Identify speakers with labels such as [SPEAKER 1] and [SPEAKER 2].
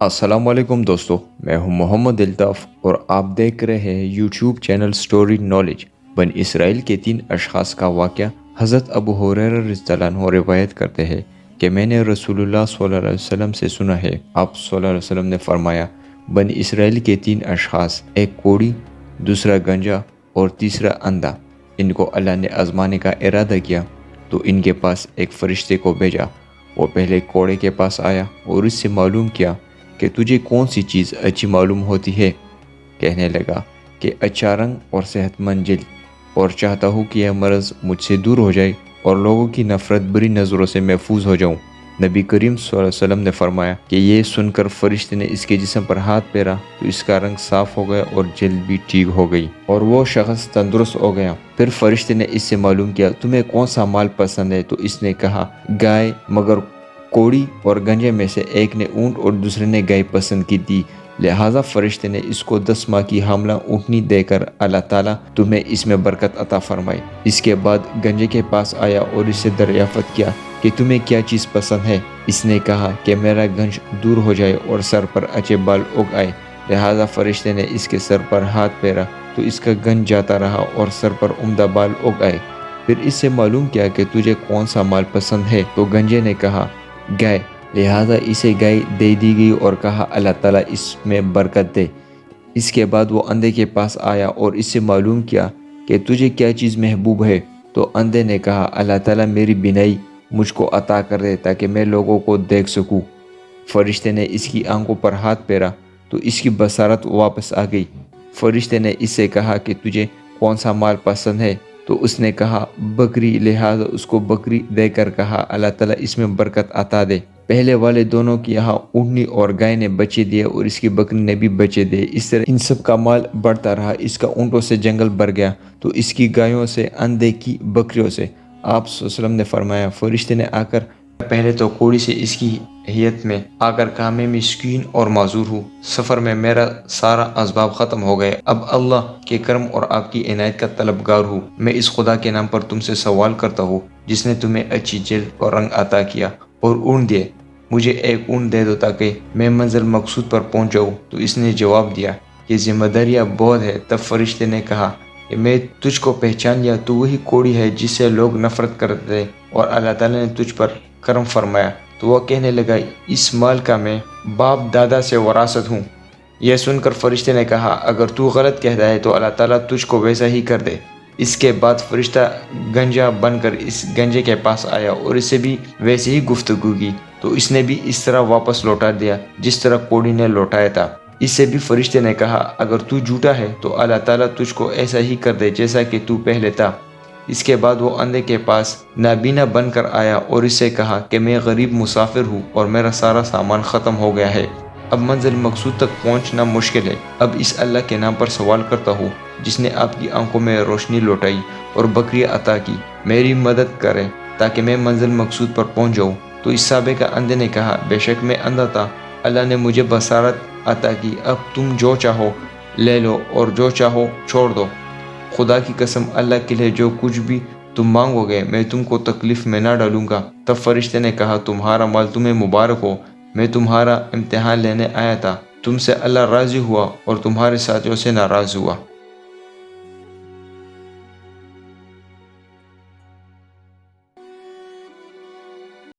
[SPEAKER 1] السلام علیکم دوستو، میں ہوں محمد الطاف اور آپ دیکھ رہے ہیں یوٹیوب چینل سٹوری نالج۔ بنی اسرائیل کے 3 اشخاص کا واقعہ حضرت ابو ہریرہ رضی اللہ عنہ روایت کرتے ہیں کہ میں نے رسول اللہ صلی اللہ علیہ وسلم سے سنا ہے۔ آپ صلی اللہ علیہ وسلم نے فرمایا، بنی اسرائیل کے 3 اشخاص، ایک کوڑی، دوسرا گنجا اور تیسرا اندھا، ان کو اللہ نے آزمانے کا ارادہ کیا تو ان کے پاس ایک فرشتے کو بھیجا۔ وہ پہلے کوڑے کے پاس آیا اور اس سے معلوم کیا کہ تجھے کون سی چیز اچھی معلوم ہوتی ہے؟ کہنے لگا کہ اچھا رنگ اور صحت مند جلد، اور چاہتا ہوں کہ یہ مرض مجھ سے دور ہو جائے اور لوگوں کی نفرت بری نظروں سے محفوظ ہو جاؤں۔ نبی کریم صلی اللہ علیہ وسلم نے فرمایا کہ یہ سن کر فرشتے نے اس کے جسم پر ہاتھ پھیرا تو اس کا رنگ صاف ہو گیا اور جلد بھی ٹھیک ہو گئی اور وہ شخص تندرست ہو گیا۔ پھر فرشتے نے اس سے معلوم کیا، تمہیں کون سا مال پسند ہے؟ تو اس نے کہا گائے، مگر کوڑی اور گنجے میں سے ایک نے اونٹ اور دوسرے نے گائے پسند کی تھی، لہٰذا فرشتے نے اس کو 10 ماہ کی حاملہ اونٹنی دے کر اللہ تعالیٰ تمہیں اس میں برکت عطا فرمائے۔ اس کے بعد گنجے کے پاس آیا اور اس سے دریافت کیا کہ تمہیں کیا چیز پسند ہے؟ اس نے کہا کہ میرا گنج دور ہو جائے اور سر پر اچھے بال اگ آئے، لہٰذا فرشتے نے اس کے سر پر ہاتھ پھیرا تو اس کا گنج جاتا رہا اور سر پر عمدہ بال اگ آئے۔ پھر اس سے معلوم کیا کہ تجھے کون سا مال پسند ہے؟ تو گنجے نے کہا گائے، لہٰذا اسے گائے دے دی گئی اور کہا اللہ تعالیٰ اس میں برکت دے۔ اس کے بعد وہ اندھے کے پاس آیا اور اس سے معلوم کیا کہ تجھے کیا چیز محبوب ہے؟ تو اندھے نے کہا اللہ تعالیٰ میری بینائی مجھ کو عطا کر دے تاکہ میں لوگوں کو دیکھ سکوں۔ فرشتے نے اس کی آنکھوں پر ہاتھ پھیرا تو اس کی بصارت واپس آ گئی۔ فرشتے نے اس سے کہا کہ تجھے کون سا مال پسند ہے؟ تو اس نے کہا بکری، لہٰذا اس کو بکری دے کر کہا اللہ تعالیٰ اس میں برکت عطا دے۔ پہلے والے دونوں کی یہاں اونٹنی اور گائے نے بچے دیے اور اس کی بکری نے بھی بچے دیے۔ اس طرح ان سب کا مال بڑھتا رہا، اس کا اونٹوں سے جنگل بھر گیا تو اس کی گایوں سے، اندھے کی بکریوں سے۔ آپ صلی اللہ علیہ وسلم نے فرمایا، فرشتے نے آ کر پہلے تو کوڑی سے اس کی حیت میں آ کر کہا میں مسکین اور معذور ہوں، سفر میں میرا سارا اسباب ختم ہو گئے، اب اللہ کے کرم اور آپ کی عنایت کا طلبگار ہوں۔ میں اس خدا کے نام پر تم سے سوال کرتا ہوں جس نے تمہیں اچھی جلد اور رنگ عطا کیا اور اونٹ دیے، مجھے ایک اونٹ دے دو تاکہ میں منزل مقصود پر پہنچ جاؤں۔ تو اس نے جواب دیا کہ ذمہ داریاں بہت ہے۔ تب فرشتے نے کہا کہ میں تجھ کو پہچان لیا، تو وہی کوڑی ہے جس سے لوگ نفرت کرتے تھے اور اللہ تعالیٰ نے تجھ پر کرم فرمایا۔ تو وہ کہنے لگا اس مال کا میں باپ دادا سے وراثت ہوں۔ یہ سن کر فرشتے نے کہا اگر تو غلط کہتا ہے تو اللہ تعالیٰ تجھ کو ویسا ہی کر دے۔ اس کے بعد فرشتہ گنجا بن کر اس گنجے کے پاس آیا اور اس سے بھی ویسے ہی گفتگو کی تو اس نے بھی اس طرح واپس لوٹا دیا جس طرح کوڑی نے لوٹایا تھا۔ اس سے بھی فرشتے نے کہا اگر تو جھوٹا ہے تو اللہ تعالیٰ تجھ کو ایسا ہی کر دے جیسا کہ تو پہلے تھا۔ اس کے بعد وہ اندھے کے پاس نابینا بن کر آیا اور اس سے کہا کہ میں غریب مسافر ہوں اور میرا سارا سامان ختم ہو گیا ہے، اب منزل مقصود تک پہنچنا مشکل ہے۔ اب اس اللہ کے نام پر سوال کرتا ہوں جس نے آپ کی آنکھوں میں روشنی لوٹائی اور بکری عطا کی، میری مدد کرے تاکہ میں منزل مقصود پر پہنچ جاؤں۔ تو اس سابقہ اندھے نے کہا بے شک میں اندھا تھا، اللہ نے مجھے بصارت عطا کی، اب تم جو چاہو لے لو اور جو چاہو چھوڑ دو۔ خدا کی قسم، اللہ کے لیے جو کچھ بھی تم مانگو گے میں تم کو تکلیف میں نہ ڈالوں گا۔ تب فرشتے نے کہا تمہارا مال تمہیں مبارک ہو، میں تمہارا امتحان لینے آیا تھا، تم سے اللہ راضی ہوا اور تمہارے ساتھیوں سے ناراض ہوا۔